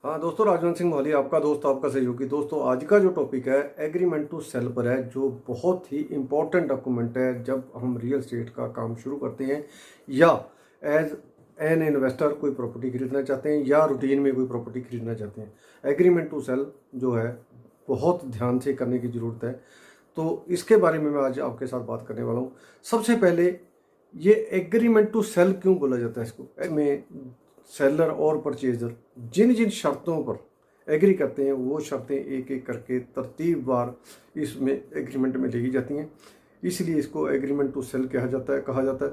हाँ दोस्तों, राजवंत सिंह मोहाली आपका दोस्त, आपका सहयोगी। दोस्तों आज का जो टॉपिक है एग्रीमेंट टू सेल पर है, जो बहुत ही इम्पोर्टेंट डॉक्यूमेंट है जब हम रियल एस्टेट का काम शुरू करते हैं या एज एन इन्वेस्टर कोई प्रॉपर्टी खरीदना चाहते हैं या रूटीन में कोई प्रॉपर्टी खरीदना चाहते हैं। एग्रीमेंट टू सेल जो है बहुत ध्यान से करने की ज़रूरत है। तो इसके बारे में मैं आज आपके साथ बात करने वाला हूँ। सबसे पहले ये एग्रीमेंट टू सेल क्यों बोला जाता है इसको में सेलर और परचेजर जिन जिन शर्तों पर एग्री करते हैं वो शर्तें एक एक करके तरतीबवार इसमें एग्रीमेंट में लिखी जाती हैं, इसलिए इसको एग्रीमेंट टू सेल कहा जाता है।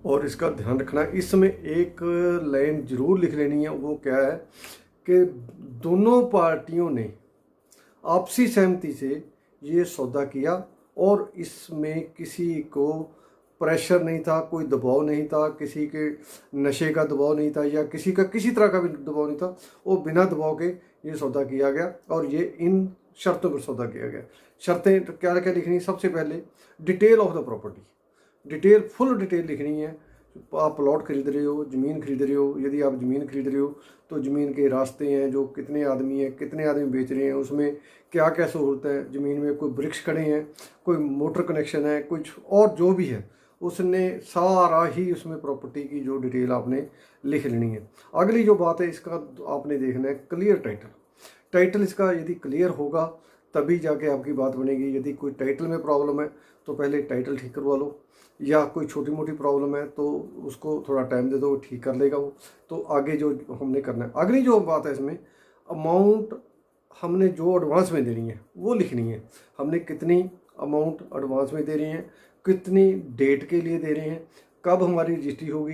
और इसका ध्यान रखना, इसमें एक लाइन जरूर लिख लेनी है। वो क्या है कि दोनों पार्टियों ने आपसी सहमति से ये सौदा किया और इसमें किसी को प्रेशर नहीं था, कोई दबाव नहीं था, किसी के नशे का दबाव नहीं था या किसी का किसी तरह का भी दबाव नहीं था। वो बिना दबाव के ये सौदा किया गया और ये इन शर्तों पर सौदा किया गया। शर्तें तो क्या क्या लिखनी? सबसे पहले detail of the property, detail full detail लिखनी है। आप प्लॉट खरीद रहे हो, ज़मीन खरीद रहे हो, यदि आप ज़मीन खरीद रहे हो तो ज़मीन के रास्ते हैं, जो कितने आदमी हैं, कितने आदमी बेच रहे हैं, उसमें क्या क्या सहूलत है, ज़मीन में कोई वृक्ष खड़े हैं, कोई मोटर कनेक्शन है, कुछ और जो भी है उसने सारा ही उसमें प्रॉपर्टी की जो डिटेल आपने लिख लेनी है। अगली जो बात है, इसका आपने देखना है क्लियर टाइटल। टाइटल इसका यदि क्लियर होगा तभी जाके आपकी बात बनेगी। यदि कोई टाइटल में प्रॉब्लम है तो पहले टाइटल ठीक करवा लो, या कोई छोटी मोटी प्रॉब्लम है तो उसको थोड़ा टाइम दे दो, वो ठीक कर लेगा वो। तो आगे जो हमने करना है, अगली जो बात है इसमें अमाउंट हमने जो एडवांस में देनी है वो लिखनी है। हमने कितनी अमाउंट एडवांस में दे रही हैं, कितनी डेट के लिए दे रहे हैं, कब हमारी रजिस्ट्री होगी,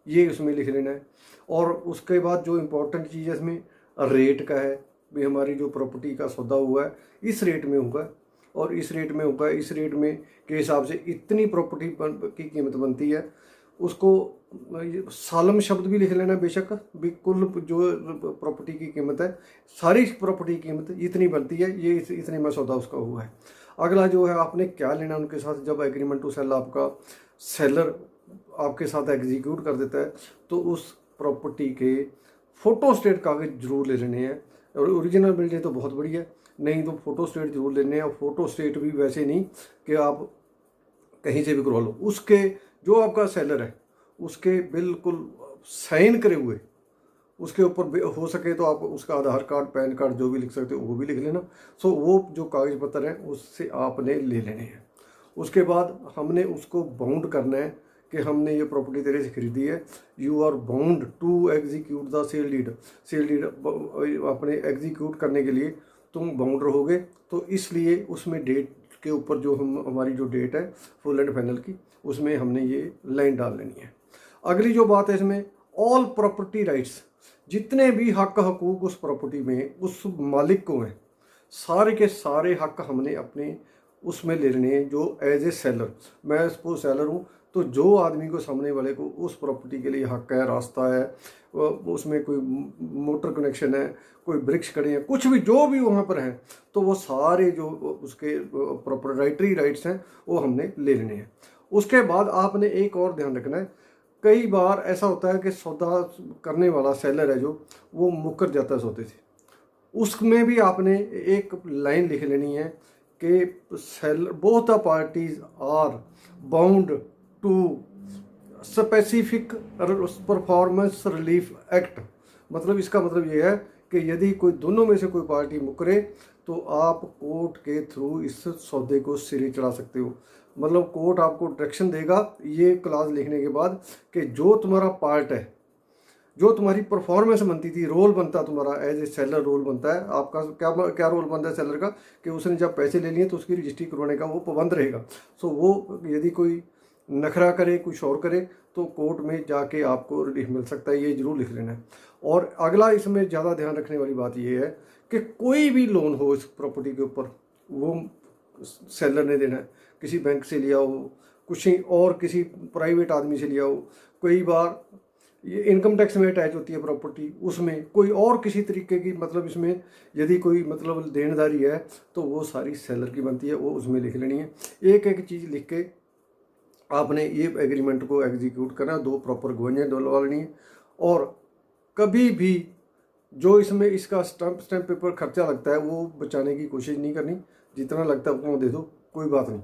ये उसमें लिख लेना है। और उसके बाद जो इम्पोर्टेंट चीज़ है इसमें रेट का है, भी हमारी जो प्रॉपर्टी का सौदा हुआ है इस रेट में होगा और इस रेट में होगा, इस रेट में के हिसाब से इतनी प्रॉपर्टी की कीमत बनती है। उसको सालम शब्द भी लिख लेना बेशक, भी कुल जो प्रॉपर्टी की कीमत है, सारी प्रॉपर्टी की कीमत इतनी बनती है, ये इतने में सौदा उसका हुआ है। अगला जो है आपने क्या लेना उनके साथ, जब एग्रीमेंट टू सेल आपका सेलर आपके साथ एग्जीक्यूट कर देता है तो उस प्रॉपर्टी के फ़ोटो स्टेट कागज जरूर ले लेने हैं। और ओरिजिनल मिल जाए तो बहुत बढ़िया, नहीं तो फ़ोटो स्टेट जरूर लेने हैं। और फ़ोटो स्टेट भी वैसे नहीं कि आप कहीं से भी करवा लो, उसके जो आपका सेलर है उसके बिल्कुल साइन करे हुए, उसके ऊपर हो सके तो आप उसका आधार कार्ड, पैन कार्ड जो भी लिख सकते हो वो भी लिख लेना। सो वो जो कागज पत्र हैं उससे आपने ले लेने हैं। उसके बाद हमने उसको बाउंड करना है कि हमने ये प्रॉपर्टी तेरे से खरीदी है, you are bound to execute the sale deed. Sale deed अपने एग्जीक्यूट करने के लिए तुम बाउंड रहोगे। तो इसलिए उसमें डेट के ऊपर जो हमारी जो डेट है फुल एंड फाइनल की, उसमें हमने ये लाइन डाल लेनी है। अगली जो बात है इसमें ऑल प्रॉपर्टी राइट्स, जितने भी हक हकूक उस प्रॉपर्टी में उस मालिक को हैं, सारे के सारे हक हमने अपने उसमें ले लेने हैं। जो एज ए सेलर, मैं सपोज सेलर हूँ, तो जो आदमी को, सामने वाले को उस प्रॉपर्टी के लिए हक है, रास्ता है, उसमें कोई मोटर कनेक्शन है, कोई वृक्ष खड़े हैं, कुछ भी जो भी वहाँ पर है, तो वो सारे जो उसके प्रोप्राइटरी राइट्स हैं वो हमने ले लेने हैं। उसके बाद आपने एक और ध्यान रखना है, कई बार ऐसा होता है कि सौदा करने वाला सेलर है जो, वो मुकर जाता है सौदे से। उसमें भी आपने एक लाइन लिख लेनी है कि seller both the parties are bound to specific performance relief act. मतलब इसका मतलब ये है कि यदि कोई दोनों में से कोई पार्टी मुकरे तो आप कोर्ट के थ्रू इस सौदे को सिरे चढ़ा सकते हो। मतलब कोर्ट आपको डायरेक्शन देगा ये क्लास लिखने के बाद कि जो तुम्हारा पार्ट है, जो तुम्हारी परफॉर्मेंस बनती थी, रोल बनता तुम्हारा एज ए सेलर, रोल बनता है आपका, क्या क्या रोल बनता है सेलर का, कि उसने जब पैसे ले लिए तो उसकी रजिस्ट्री करवाने का वो पाबंद रहेगा। सो वो यदि कोई नखरा करे, कुछ और करे, तो कोर्ट में जाके आपको रिलीफ मिल सकता है, ये जरूर लिख लेना है। और अगला इसमें ज़्यादा ध्यान रखने वाली बात ये है कि कोई भी लोन हो इस प्रॉपर्टी के ऊपर, वो सेलर ने देना है। किसी बैंक से लिया हो, कुछ और किसी प्राइवेट आदमी से लिया हो, कई बार ये इनकम टैक्स में अटैच होती है प्रॉपर्टी, उसमें कोई और किसी तरीके की, मतलब इसमें यदि कोई मतलब देनदारी है तो वो सारी सेलर की बनती है, वो उसमें लिख लेनी है। एक एक चीज़ लिख के आपने ये एग्रीमेंट को एग्जीक्यूट करना, दो प्रॉपर गवाहियाँ डलवा लेनी है। और कभी भी जो इसमें इसका स्टैम्प पेपर खर्चा लगता है वो बचाने की कोशिश नहीं करनी, जितना लगता है उतना दे दो, कोई बात नहीं।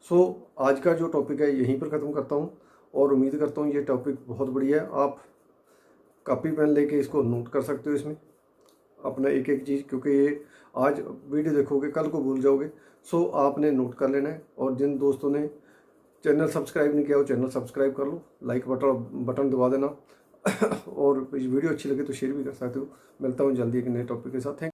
सो आज का जो टॉपिक है यहीं पर ख़त्म करता हूँ और उम्मीद करता हूँ ये टॉपिक बहुत बढ़िया है। आप कॉपी पेन लेके इसको नोट कर सकते हो इसमें अपना एक एक चीज़, क्योंकि ये आज वीडियो देखोगे कल को भूल जाओगे। सो आपने नोट कर लेना है। और जिन दोस्तों ने चैनल सब्सक्राइब नहीं किया वो चैनल सब्सक्राइब कर लो, लाइक बटन दबा देना और वीडियो अच्छी लगे तो शेयर भी कर सकते हो। मिलता हूँ जल्दी एक नए टॉपिक के साथ।